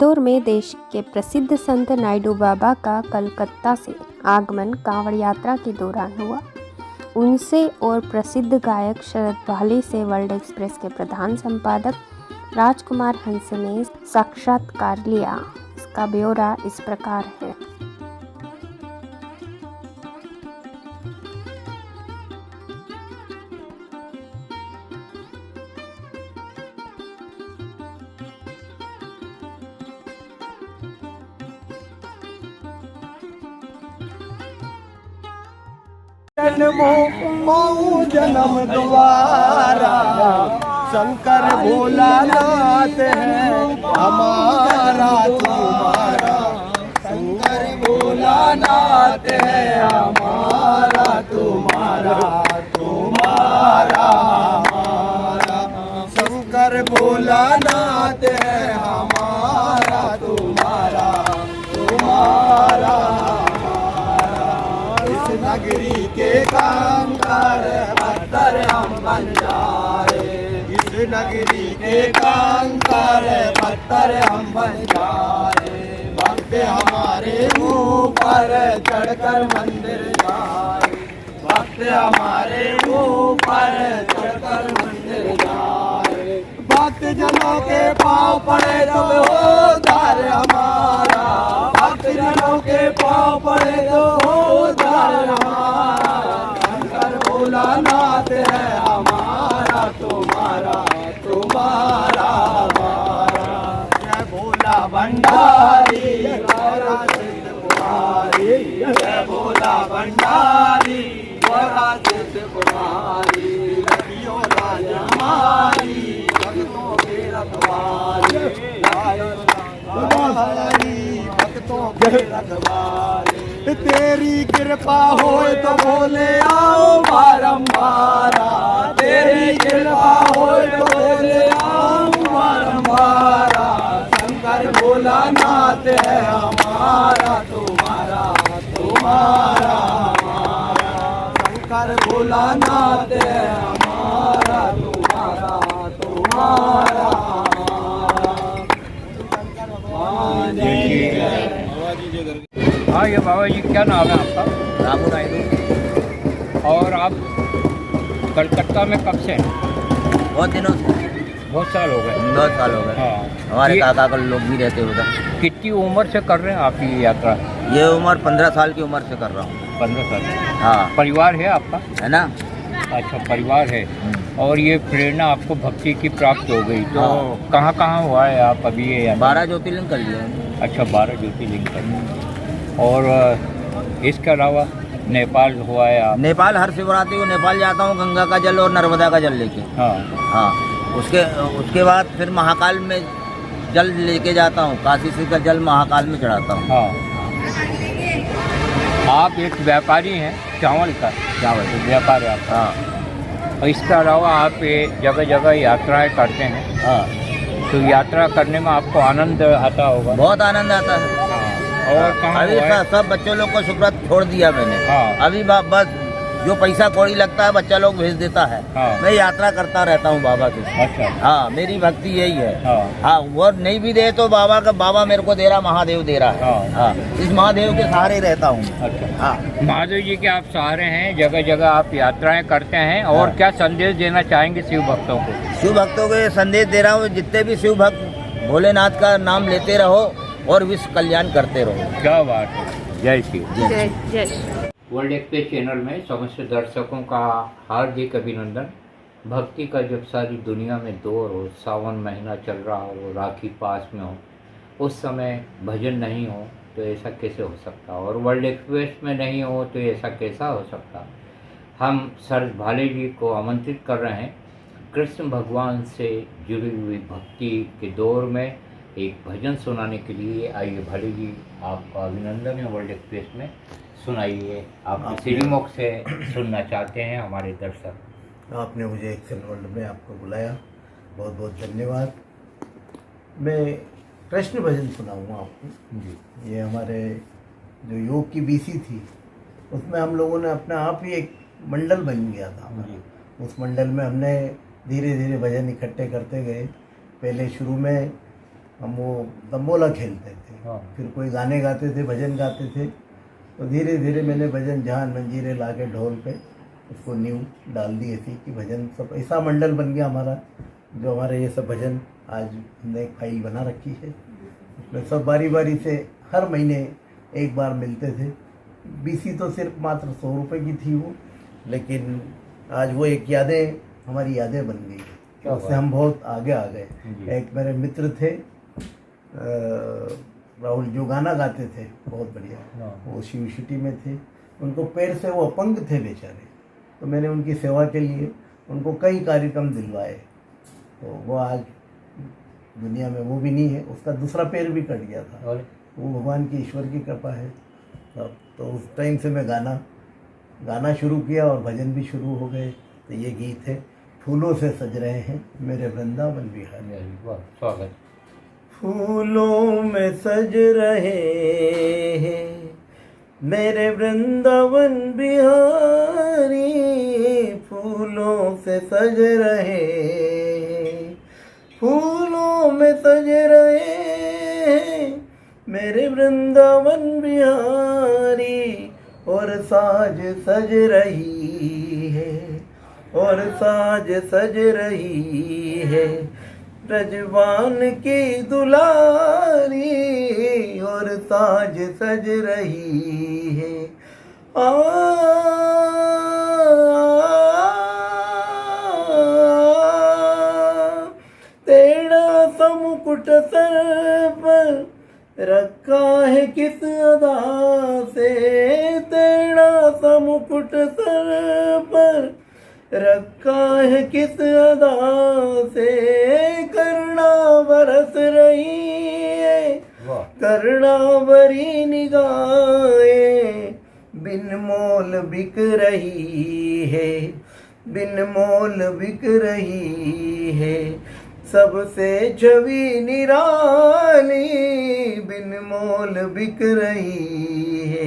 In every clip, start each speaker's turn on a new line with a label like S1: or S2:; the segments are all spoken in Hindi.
S1: इंदौर में देश के प्रसिद्ध संत नायडू बाबा का कलकत्ता से आगमन कांवड़ यात्रा के दौरान हुआ। उनसे और प्रसिद्ध गायक शरद भाले से वर्ल्ड एक्सप्रेस के प्रधान संपादक राजकुमार हंस ने साक्षात्कार लिया। इसका ब्यौरा इस प्रकार है।
S2: मऊ जन्म द्वारा शंकर भोलानाथ है हमारा तुम्हारा, शंकर भोलानाथ है हमारा तुम्हारा, तुम्हारा हमारा, शंकर भोलानाथ है हमारा तुम्हारा, तुम्हारा नगरी के कांकर पत्थर हम बन जाए, इस नगरी के कांकर पत्थर हम बन जाए, भक्त हमारे मुँह पर चढ़कर मंदिर जाए, भक्त हमारे मुँह पर चढ़कर मंदिर जाए, भक्त जनों के पाँव पड़े तो उद्धार हमारा, भक्त जनों के पाँव पड़े तो उद्धार हमारा, शंकर भोलानाथ है हमारा तुम्हारा, तुम्हारा हमारा, जय भोला भंडारी गौरा सिद्ध कुमारी, जय भोला भंडारी गौरा सिद्ध कुमारी, लखियो लाज हमारी भक्तों के रखवाली, भक्तों के रखवाली, तेरी कृपा होए तो बोले आओ बारंबारा, तेरी कृपा होए तो बोले आओ बारंबारा, शंकर भोलानाथ है हमारा तुम्हारा, तुम्हारा हमारा, शंकर भोलानाथ है हमारा तुम्हारा, तुम्हारा
S3: हाँ, ये बाबा जी क्या नाम है आपका?
S4: रामू नायडू।
S3: और आप कलकत्ता में कब से हैं?
S4: बहुत दिनों से,
S3: बहुत साल हो गए।
S4: 9 साल हो गए।
S3: हाँ,
S4: हमारे काका का लोग भी रहते उधर।
S3: कितनी उम्र से कर रहे हैं आप ये यात्रा?
S4: ये उम्र 15 साल की उम्र से कर रहा हूँ।
S3: 15 साल।
S4: हाँ,
S3: परिवार है आपका?
S4: है ना।
S3: अच्छा, परिवार है। और ये प्रेरणा आपको भक्ति की प्राप्त हो गई तो
S4: हाँ।
S3: कहाँ कहाँ हुआ है आप अभी ये?
S4: 12 ज्योतिर्लिंग कर लिए।
S3: अच्छा, 12 ज्योतिर्लिंग कर। और इसके अलावा नेपाल हुआ है आप?
S4: नेपाल हर शिवरात्रि को नेपाल जाता हूँ, गंगा का जल और नर्मदा का जल लेके।
S3: हाँ
S4: हाँ, उसके बाद फिर महाकाल में जल लेके जाता हूँ, काशी से का जल महाकाल में चढ़ाता हूँ।
S3: हाँ। आप एक व्यापारी हैं चावल का?
S4: चावल
S3: व्यापार है आपका।
S4: हाँ।
S3: और इसके अलावा आप ये जगह जगह यात्राएं करते हैं।
S4: हाँ,
S3: तो यात्रा करने में आपको आनंद आता होगा?
S4: बहुत आनंद आता है।
S3: हाँ। और कहाँ
S4: अभी
S3: हुआ है?
S4: सब बच्चों लोग को सुब्रत छोड़ दिया मैंने।
S3: हाँ।
S4: अभी बस जो पैसा कौड़ी लगता है बच्चा लोग भेज देता है।
S3: हाँ।
S4: मैं यात्रा करता रहता हूँ बाबा की।
S3: अच्छा।
S4: हाँ, मेरी भक्ति यही है।
S3: हाँ।
S4: हाँ, वो नहीं भी दे तो बाबा मेरे को दे रहा, महादेव दे रहा है।
S3: हाँ।
S4: हाँ, इस महादेव के सहारे रहता हूँ।
S3: अच्छा।
S4: हाँ,
S3: महादेव जी के आप सहारे हैं, जगह जगह आप यात्राएं करते हैं। और
S4: हाँ।
S3: क्या संदेश देना चाहेंगे शिव भक्तों को?
S4: शिव भक्तों को ये संदेश दे रहा हूँ, जितने भी शिव भक्त भोलेनाथ का नाम लेते रहो और विश्व कल्याण करते रहो।
S3: क्या बात है। जय श्री।
S1: जय जय।
S3: वर्ल्ड एक्सप्रेस चैनल में समस्त दर्शकों का हार्दिक अभिनंदन। भक्ति का जब सारी दुनिया में दौर हो, सावन महीना चल रहा हो, राखी पास में हो, उस समय भजन नहीं हो तो ऐसा कैसे हो सकता? और वर्ल्ड एक्सप्रेस में नहीं हो तो ऐसा कैसा हो सकता? हम शरद भाले जी को आमंत्रित कर रहे हैं कृष्ण भगवान से जुड़ी हुई भक्ति के दौर में एक भजन सुनाने के लिए। आइए भाले जी, आपका अभिनंदन है वर्ल्ड एक्सप्रेस में। सुनाइए, आप श्रीमुख से सुनना चाहते हैं हमारे दर्शक।
S2: आपने मुझे एक्सेल वर्ल्ड में आपको बुलाया, बहुत बहुत धन्यवाद। मैं कृष्ण भजन सुनाऊंगा आपको जी। ये हमारे जो योग की बीसी थी उसमें हम लोगों ने अपने आप ही एक मंडल बन गया था हमारा। उस मंडल में हमने धीरे धीरे भजन इकट्ठे करते गए। पहले शुरू में हम वो तंबोला खेलते थे।
S3: हाँ।
S2: फिर कोई गाने गाते थे, भजन गाते थे, तो धीरे धीरे मैंने भजन जहान मंजीरे ला के ढोल पे उसको नींव डाल दी ऐसी कि भजन सब ऐसा मंडल बन गया हमारा, जो हमारे ये सब भजन आज हमने एक फाइल बना रखी है। उसमें सब बारी बारी से हर महीने एक बार मिलते थे। बीसी तो सिर्फ मात्र 100 रुपये की थी वो, लेकिन आज वो एक यादें हमारी यादें बन गई, उससे हम बहुत आगे आ गए। एक मेरे मित्र थे राहुल, जो गाना गाते थे बहुत बढ़िया, वो शिव सिटी में थे। उनको पैर से वो अपंग थे बेचारे, तो मैंने उनकी सेवा के लिए उनको कई कार्यक्रम दिलवाए। तो वो आज दुनिया में वो भी नहीं है, उसका दूसरा पैर भी कट गया था। वो भगवान की ईश्वर की कृपा है। तो उस टाइम से मैं गाना शुरू किया और भजन भी शुरू हो गए। तो ये गीत है, फूलों से सज रहे हैं मेरे वृंदावन बिहारी।
S3: स्वागत।
S2: फूलों में सज रहे हैं मेरे वृंदावन बिहारी, फूलों से सज रहे हैं, फूलों में सज रहे हैं मेरे वृंदावन बिहारी। और साज सज रही है, और साज सज रही है ब्रजवान की दुलारी, और साज सज रही है। तेरा सा मुकुट सर पर रखा है किस अदा से, तेरा सा मुकुट सर पर रखा है किस अदा से, करुणा बरस रही है, करुणा भरी निगाहें बिन मोल बिक रही है, बिन मोल बिक रही है। सबसे छवि निराली बिन मोल बिक रही है,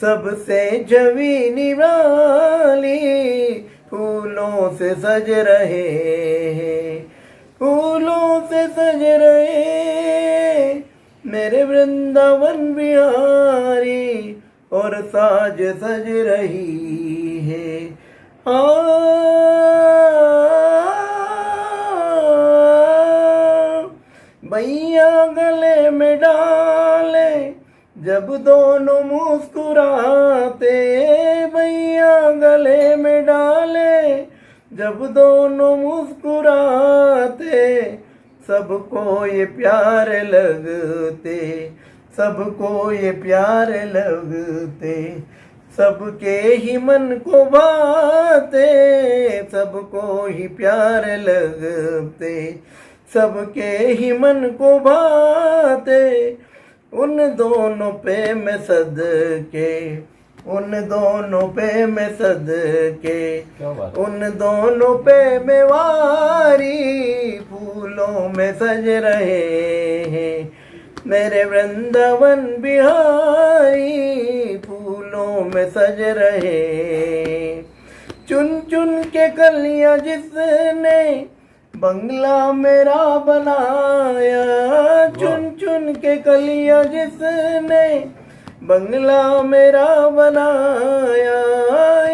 S2: सबसे छवि निराली फूलों से सज रहे हैं, फूलों से सज रहे मेरे वृंदावन बिहारी, और साज सज रही है। भैया गले में डाले जब दोनों मुस्कुराते, भैया गले में डाले जब दोनों मुस्कुराते, सबको ये प्यारे लगते, सबको ये प्यारे लगते, सबके ही मन को भाते, सबको ही प्यारे लगते, सबके ही मन को भाते। उन दोनों पे मैं सदके, उन दोनों पे मैं सदके, उन दोनों पे मैं वारी, फूलों में सज रहे हैं मेरे वृंदावन बिहारी, फूलों में सज रहे। चुन चुन के कलियां जिसने बंगला मेरा बनाया, चुन चुन के कलियां जिसने बंगला मेरा बनाया,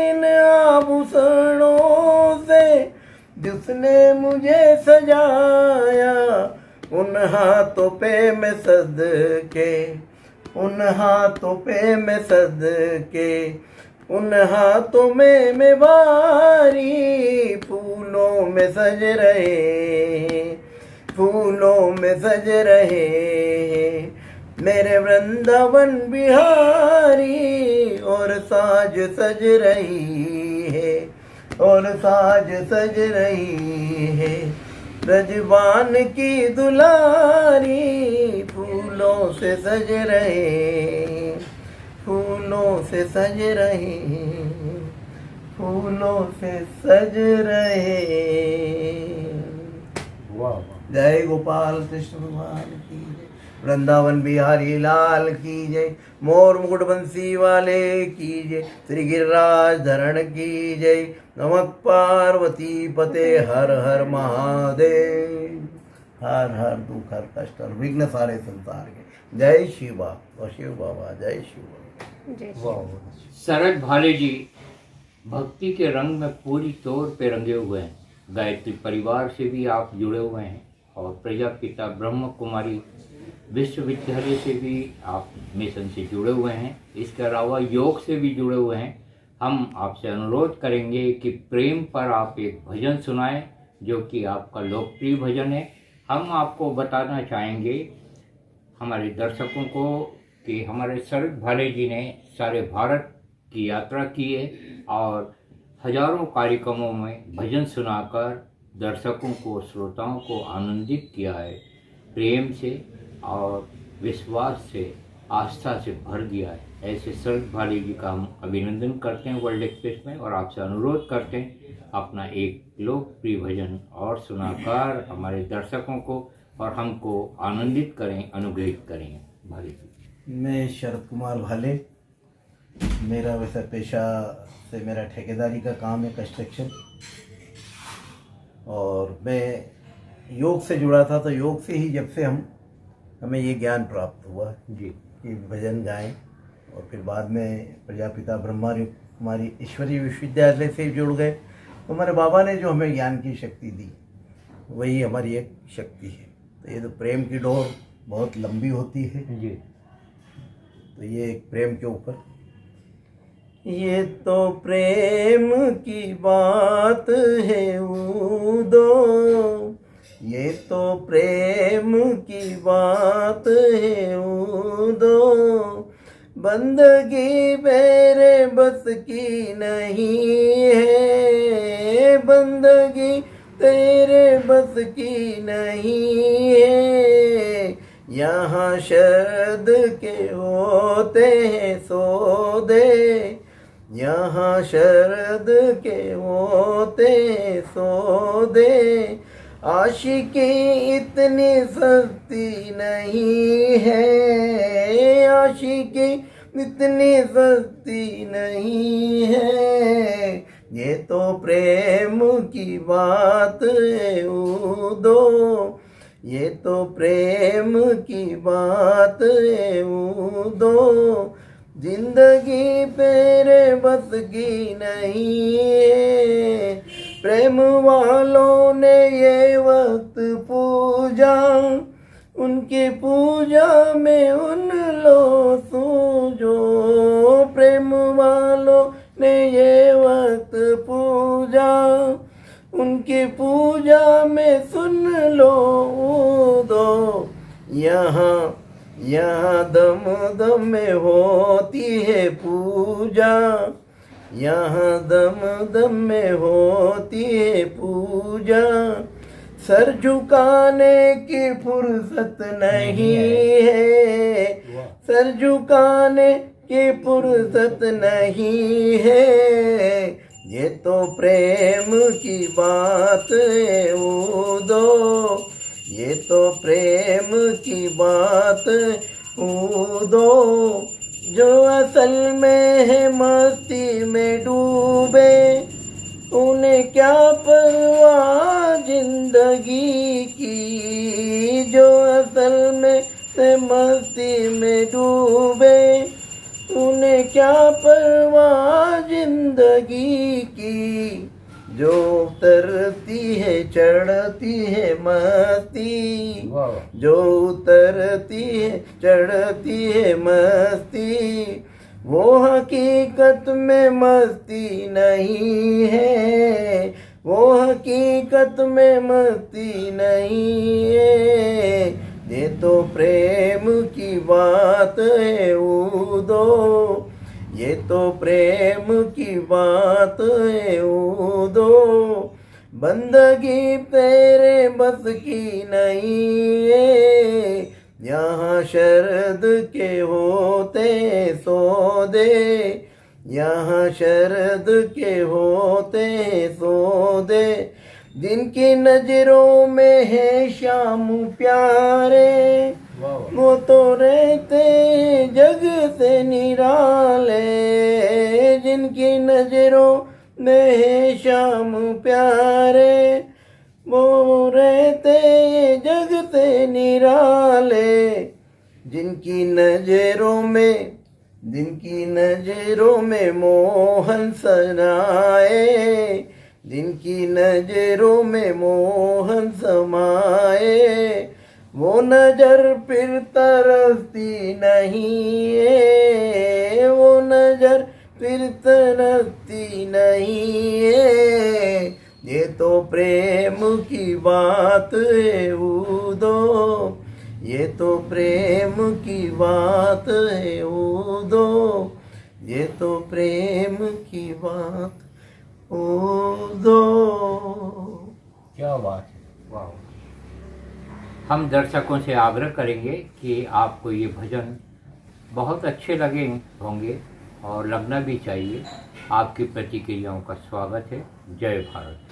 S2: इन आभूषणों से जिसने मुझे सजाया, उन हाथों पे मैं सदके, उन हाथों पे मैं सदके, उन हाथों में मैं वारी, फूलों में सज रहे, फूलों में सज रहे मेरे वृंदावन बिहारी, और साज सज रही है, और साज सज रही है ब्रजवान की दुलारी, फूलों से सज रहे, फूलों से सज रहे, फूलों से सज रहे। जय गोपाल कृष्ण भगवान की जय, वृंदावन बिहारी लाल की जय, मोर मुकुट बंसी वाले की जय, श्री गिरिराज धरण की जय। नमः पार्वती पते हर हर महादेव, हर हर दुख हर कष्ट और विघ्न सारे संसार के। जय शिव बाबा, शिव बाबा, जय शिव बाबा।
S1: जय
S3: शरद भाले जी भक्ति के रंग में पूरी तौर पे रंगे हुए हैं। गायत्री परिवार से भी आप जुड़े हुए हैं और प्रजापिता ब्रह्म कुमारी विश्वविद्यालय से भी आप मिशन से जुड़े हुए हैं। इसके अलावा योग से भी जुड़े हुए हैं। हम आपसे अनुरोध करेंगे कि प्रेम पर आप एक भजन सुनाएं जो कि आपका लोकप्रिय भजन है। हम आपको बताना चाहेंगे हमारे दर्शकों को कि हमारे शरद भाले जी ने सारे भारत की यात्रा की है और हजारों कार्यक्रमों में भजन सुनाकर दर्शकों को, श्रोताओं को आनंदित किया है। प्रेम से और विश्वास से, आस्था से भर दिया है। ऐसे शरद भाले जी का हम अभिनंदन करते हैं वर्ल्ड एक्सप्रेस में और आपसे अनुरोध करते हैं अपना एक लोकप्रिय भजन और सुनाकर हमारे दर्शकों को और हमको आनंदित करें, अनुग्रहित करें। भाले जी।
S2: मैं शरद कुमार भाले, मेरा वैसा पेशा से मेरा ठेकेदारी का काम है, कंस्ट्रक्शन, और मैं योग से जुड़ा था। तो योग से ही जब से हमें ये ज्ञान प्राप्त हुआ
S3: जी
S2: कि भजन गाएं, और फिर बाद में प्रजापिता ब्रह्मा कुमारी ईश्वरीय विश्वविद्यालय से जुड़ गए। तो हमारे बाबा ने जो हमें ज्ञान की शक्ति दी वही हमारी एक शक्ति है। तो ये तो प्रेम की डोर बहुत लंबी होती है
S3: जी।
S2: तो ये एक प्रेम के ऊपर, ये तो प्रेम की बात है उदो, ये तो प्रेम की बात है उदो, बंदगी मेरे बस की नहीं है, बंदगी तेरे बस की नहीं है, यहाँ शरद के होते हैं सौदे, यहाँ शरद के होते हैं सौदे, आशिकी इतनी सस्ती नहीं है, आशिकी इतनी सस्ती नहीं है, ये तो प्रेम की बात है उदो, ये तो प्रेम की बात है उदो, जिंदगी तेरे बस की नहीं है, प्रेम वालों ने ये वक्त पूजा, उनकी पूजा में उन लो सूझो, प्रेम वालों ने ये वक्त पूजा, उनकी पूजा में सुन लो दो, यहाँ यहाँ दम दम में होती है पूजा, यहाँ दम दम में होती है पूजा, सर झुकाने की फुर्सत नहीं है, सर झुकाने की फुर्सत नहीं है, ये तो प्रेम की बात है उदो, ये तो प्रेम की बात उदो, जो असल में है मस्ती में डूबे, उन्हें क्या परवाह जिंदगी की, जो असल में है मस्ती में डूबे, उन्हें क्या परवाह जिंदगी की, जो उतरती है चढ़ती है मस्ती, जो उतरती है चढ़ती है मस्ती, वो हकीकत में मस्ती नहीं है, वो हकीकत में मस्ती नहीं है, ये तो प्रेम की बात है उदो, ये तो प्रेम की बात है उदो, बंदगी तेरे बस की नहीं है, यहाँ शरद के होते सौदे, यहाँ शरद के होते सौदे, जिनकी नजरों में है श्याम प्यारे, वो तो रहते जग से निराले, जिनकी नजरों में है श्याम प्यारे, वो रहते जग जिनकी नजरों में मोहन सनाए, जिनकी नजरों में मोहन समाए, वो नजर फिर तरसती नहीं है, वो नजर फिर तरसती नहीं है। ये तो प्रेम की बात है उदो, ये तो प्रेम की बात है उदो, ये तो प्रेम की बात उदो।
S3: क्या बात है, वाह। हम दर्शकों से आग्रह करेंगे कि आपको ये भजन बहुत अच्छे लगे होंगे और लगना भी चाहिए। आपकी प्रतिक्रियाओं का स्वागत है। जय भारत।